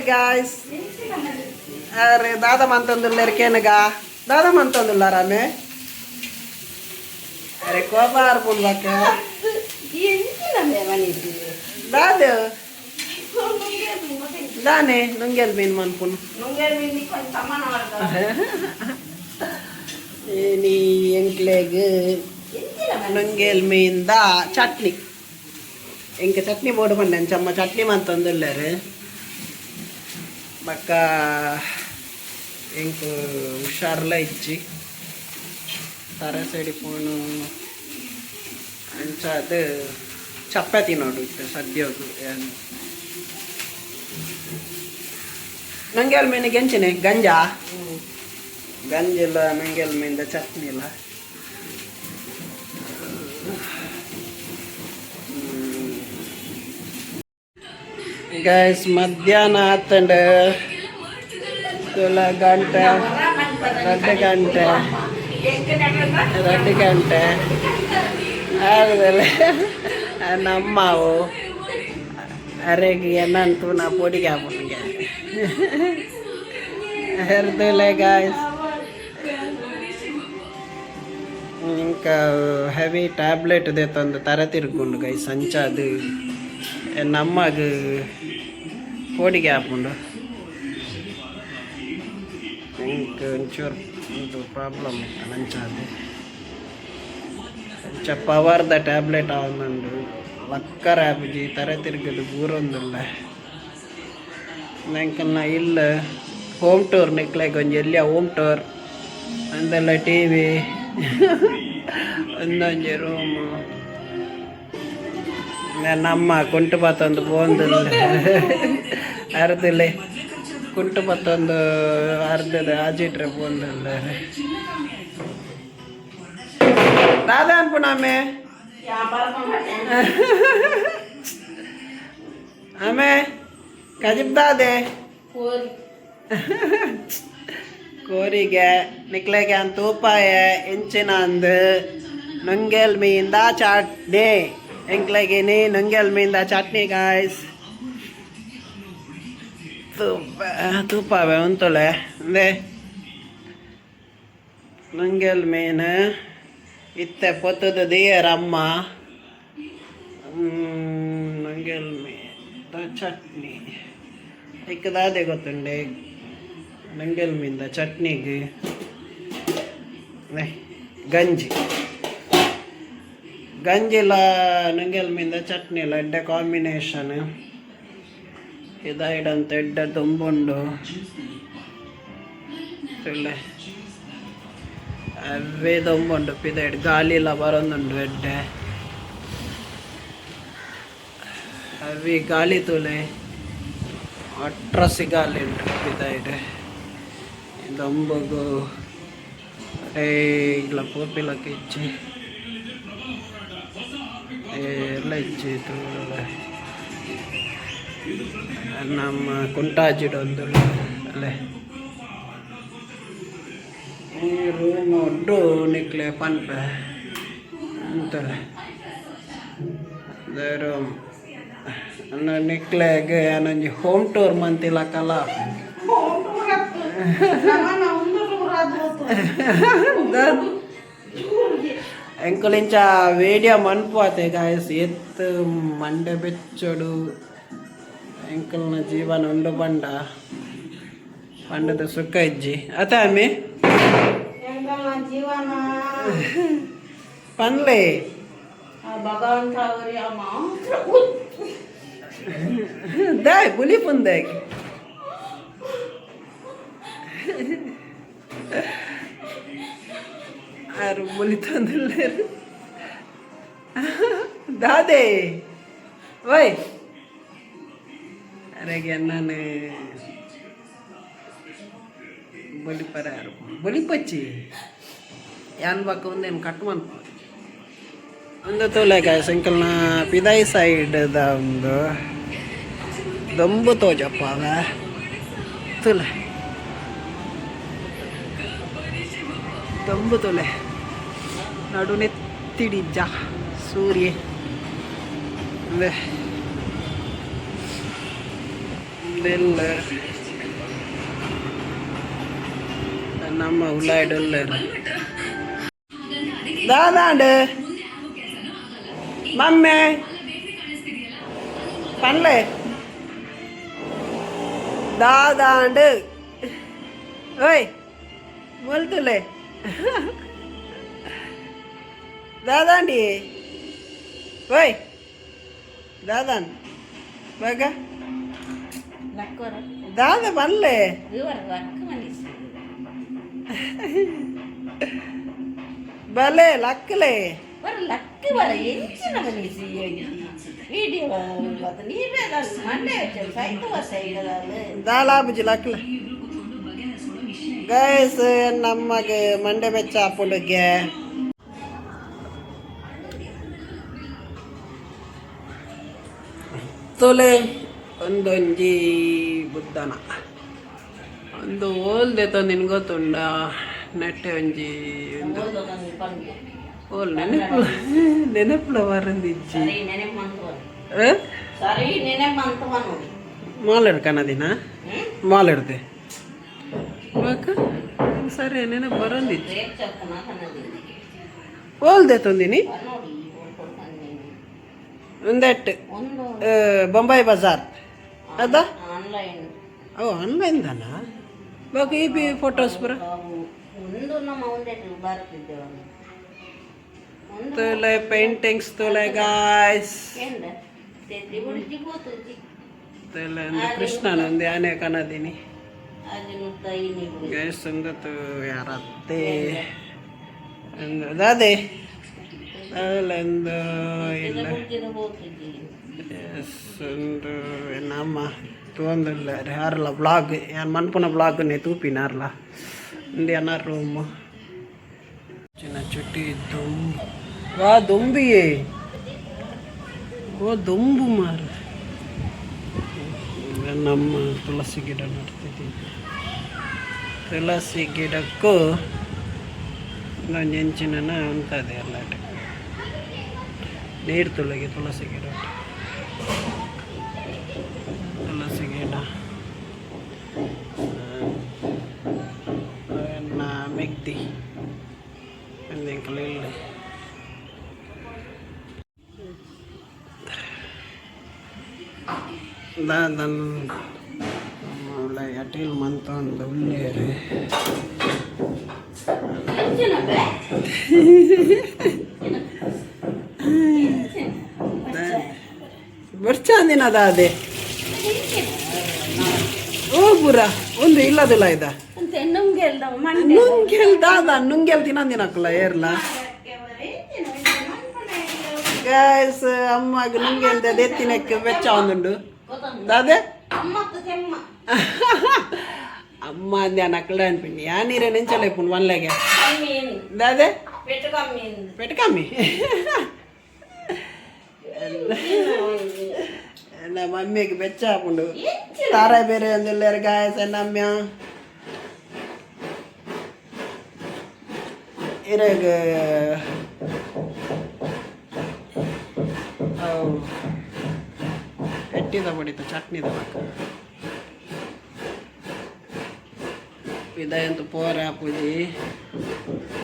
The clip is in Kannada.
guys. Are dada mantonduller kenega. Dada mantondullar ame. Are kobar pun baka. Dada. Dane nungel min man pun. Nungel min ni kon saman warga. Ini engklege. Nungel min da chutney. Engke chutney bodu pandan chamma chutney mantondullar. Maka engke usharla ichi. Tara side ponu ancha de chapati nodu itte sadyogu yan. Nungel min genchine ganja. Ganjila nungel min da chutney la. Guys, ಮಧ್ಯಾಹ್ನ ಆತಂಡ ಗಂಟೆ 2 ಗಂಟೆ ಆದ್ಮೇಲೆ ನಮ್ಮವು ಅರೆಗೆ ಏನಂತೂ ನಾ ಪೊಡಿಗೆ ಆಗ್ಬಿಟ್ಟಿಗೆ ಹರಿದಿಲ್ಲ ಗಾಯ್ಸ್ ఇంకా ಹೆವಿ ಟ್ಯಾಬ್ಲೆಟ್ ಇದೆ ತಂದು ತರ ತಿರ್ಕೊಂಡು ಗೈಸ್ ಸಂಚಾದು ನಮ್ಮಗ ಪೋಡಿಗೆ ಹಾಕೊಂಡು ಇಂಕ ಒಂಚೂರು ಇದು ಪ್ರಾಬ್ಲಮ್ ಇತ್ತು ನಂಚಾದು ಅಂಚ ಪವರ್ದ ಟ್ಯಾಬ್ಲೆಟ್ ಅವನಂದು ಲಕ್ಕರ ಆಪಿಜಿ ತರ ತಿರುಗದು ಊರೊಂದಿಲ್ಲ ನಂಕಲ್ನ ಇಲ್ಲ ಹೋಮ್ ಟೂರ್ ನಿಕ್ಲಾಗ ಒಂದು ಎಲ್ಲಿಯ ಹೋಮ್ ಟೂರ್ ಅಂದೆಲ್ಲ ಟಿ ವಿ ಒಂದೊಂದು ರೂಮು ನಮ್ಮ ಕುಂಟು ಬತ್ತೊಂದು ಬೋಂದಿಲ್ಲ ಅರ್ಧಲೆ ಕುಂಟು ಬತ್ತೊಂದು ಅರ್ಧದ ಆಜಿಟ್ರೆ ಬೋಂದಿಲ್ಲ ದಾದಾ ಅನ್ಪುಣಾಮೆ ಆಮೆ ಕಜಿಬ್ ದಾದೆ ಕೋರಿಗೆ ನಿಕ್ಲೆಗೆ ಅಂತ ಉಪಾಯ ಎಂಚಿನ ಅಂದು ನುಂಗೆಲ್ ಮೀಂದ ಚಾಟ್ನಿ ಎಂಕ್ಲೆಗಿನಿ ನುಂಗೆಲ್ ಮೀಂದ ಚಟ್ನಿ ಗಾಯ್ಸ್ ತುಪ್ಪವೇ ಉಂಟುಲೆ ಅಂದೆ ನುಂಗೆಲ್ ಮೀನು ಇತ್ತೆ ಪೊತ್ತದ ದೇಯರಮ್ಮ ನುಂಗೆಲ್ ಮೀಂದ ಚಟ್ನಿ ಇಕ್ಕದಾದೆ ಗೊತ್ತುಂಡೆ ನುಂಗೆಲ್ ಮೀಂದ ಚಟ್ನಿಗೆ ಗಂಜಿ ಗಂಜಿಲ ನುಂಗೆಲ್ ಮೀಂದ ಚಟ್ನಿಲ ಎಡ್ಡ ಕಾಂಬಿನೇಷನ್ ಇದಾಯಿಡಂತ ಎಡ್ಡ ತುಂಬುಂಡು ಅವೇ ತುಂಬುಂಡು ಪಿದಾಯಿಡ್ ಗಾಲಿಲ ಬರೊಂದುಂಡು ಎಡ್ಡ ಅವೇ ಗಾಲಿ ತುಲೆ ಅಟ್ರಸಿ ಗಾಲಿ ಉಂಟು ಪಿದಾಯಿಡ್ ದೊಂಬಗು ಇಲ್ಲ ಪೋಪಿಲಕ್ಕೆ ಇಚ್ಚಿ ಎಲ್ಲ ಇಚ್ಚಿತ್ತು ನಮ್ಮ ಕುಂಟಾಜಿಡೊಂದು ಅಲ್ಲೇ ಈ ರೂಮ್ ಒಡ್ಡು ನಿಕ್ಲೆ ಪನ್ಪೆ ಅಂತಲ್ಲ ರೂಮ್ ನಿಕ್ಲೆಗೆ ಏನೊಂದು ಹೋಮ್ ಟೂರ್ ಮಂತಿಲ್ಲ ಕಲ ಎಂಕಲಿಂಚ ವೇಡಿಯೋ ಮನ್ಪೋತೆ ಗಾಯಸ್ ಎತ್ತು ಮಂಡೆ ಬೆಚ್ಚಡು ಎಂಕಲ್ನ ಜೀವನ ಉಂಡು ಬಂಡ ಪಂಡದ ಸುಖ ಇಜ್ಜಿ ಅತ ಅಮ್ಮಿ ಪನ್ಲೆ ದಾಯ್ ಬುಲಿ ಪುಂದಾಗಿ ಯಾರು ಬುಲಿ ತಂದಿಲ್ಲ ದಾದೆ ವೈ ಅರೆಗೆ ನಾನು ಬಲಿ ಪರ ಯಾರು ಬಲಿ ಪಚ್ಚಿ ಯಾನ್ ಬಾಕ ಒಂದೇನು ಕಟ್ ಮನ್ಪ ಒಂದು ತೋಲೆಗ ಸಂಕಲ್ನ ಪಿದಾಯಿ ಸೈಡ್ದ ಒಂದು ದೊಂಬು ತೋಜಪ್ಪ ಅವ ತುಲೆ ದೊಂಬು ತೊಲೆ ನಡು ನೆತ್ತಿಡಿಜ್ಜ ಸೂರ್ಯ ಇದೆಲ್ಲ ನಮ್ಮ ಉಳ್ಳಾಯಿಡಲ್ಲ ದಾದಾಂಡು ಮಮ್ಮೆ ಪನ್ಲೆ ದಾದಾಂಡು ಓಯ್ ಮೊಲ್ತುಲೆ ದಾದಾಂಡಿ ಓಯ್ ದಾದಾನ್ ಬಾಗ ದಾದ ಪನ್ಲೆ భలే లక్కలే లక్కి వర ఎంచిన మనిషి వీడియో నీవే మండే వచ్చాడు సైట్ వస్తాయి కదా ದಾಲಾಬುಜಿ ಲಕ್ಕಲ ಗೈಸ್ ನಮಗೆ ಮಂಡೆ ಬೆಚ್ಚ ಹಾಪುಂಡಿಗೆ ತೊಲೆ ಒಂದೊಂಜಿ ಬುದ್ಧನ ಒಂದು ಓಲ್ದೆ ತಂದಿನ ಗೊತ್ತುಂಡ ನೆಟ್ಟೆ ಒಂಜಿ ಓಲ್ ನೆನಪುಲ ಬರಂದಿಜ್ಜಿ ಮಾಲೆಡ್ ಕನ್ನದಿನ ಮಾಲೆಡ್ದೆ ಸರಿ ನೆನಪು ಬರಂದಿಜ್ಜಿ ಓಲ್ದೆ ತಂದಿನಿ ಒಂದೆಟ್ಟು ಬೊಂಬಾಯಿ ಬಜಾರ್ ಅದಾ ಓ ಆನ್ಲೈನ್ದಾನ ಬಾಕಿ ಈ ಬಿ ಫೋಟೋಸ್ ಬರ ತೊಲೆ ಪೇಂಟಿಂಗ್ಸ್ ತೊಲೆ ಗಾಯ್ಸ್ ತೊಲೆ ಒಂದು ಕೃಷ್ಣನ ಒಂದು ಆನೆ ಕನ್ನದಿನಿ ಗೈಸ್ ಒಂದು ಯಾರತ್ತೆ ಅದೇ ಒಂದು ಇಲ್ಲ ಒಂದು ನಮ್ಮ ತೋಂದಿಲ್ಲ ಯಾರಲ್ಲ ಬ್ಲಾಗ್ ಯಾರು ಮನ್ಪುನ ಬ್ಲಾಗ್ನೇ ತೂಪಿನಾರಲ್ಲ ಒಂದು ಏನ ರೂಮ್ ಚಿನ್ನ ಚುಟ್ಟಿ ದುಂಬು ವಾ ದುಂಬಿಯೇ ಓ ದುಂಬು ಮಾರ ನಮ್ಮ ತುಳಸಿ ಗಿಡ ನಡ್ತಿದ್ದೀವಿ ತುಳಸಿ ಗಿಡಕ್ಕೂ ಒಂದು ಎಂಚಿನ ಉಂಟದೆ ಎಲ್ಲ ನೀರು ತುಳಗೆ ತುಳಸಿ ಗಿಡ ತುಳಸಿ ಗಿಡ ಮೆಗ್ದಿ ಎಂಕಲಿಲ್ಲ ದಾದನ್ ಅಟೀಲ್ ಮಂತ ಒಂದು ಉಳ್ಳೇರಿ ಬರ್ಚಾಂದಿನ ಅದೇ ಓ ಬುರ ಒಂದು ಇಲ್ಲದಿಲ್ಲ ಇದ ನುಂಗೆಲ್ ದಾದ ನುಂಗೆಲ್ ತಿನ್ನಂದಿನಕ್ಕಲ್ಲ ಏರ್ಲ ಗ್ಯಾಸ್ ಅಮ್ಮಗೆ ನುಂಗೆಲ್ದ ಎತ್ತಿನಕ್ಕೆ ಬೆಚ್ಚ ಒಂದುಂಡು ದಾದೆ ಅಮ್ಮ ಅಂದೆ ನಕ್ಕಲ ಅನ್ಪಿಂಡಿ ಯಾ ನೀರೇ ನೆಂಚಲ್ಲ ಇಪ್ಪುಂಡು ಒನ್ಲೆಗೆ ದಾದೆ ಪೆಟ್ಟು ಕಮ್ಮಿ ಎಲ್ಲ ಮಮ್ಮಿಗೆ ಬೆಚ್ಚ ಹಾಕೊಂಡು ತಾರ ಬೇರೆ ಒಂದೆಲ್ಲರ ಗಾಯಸ ನಮ್ಯ ಇರಾಗ ಎಟ್ಟಿದ ಬಡಿತ ಚಟ್ನಿದ ಇದಂತೂ ಪೋರ ಪೂಜಿ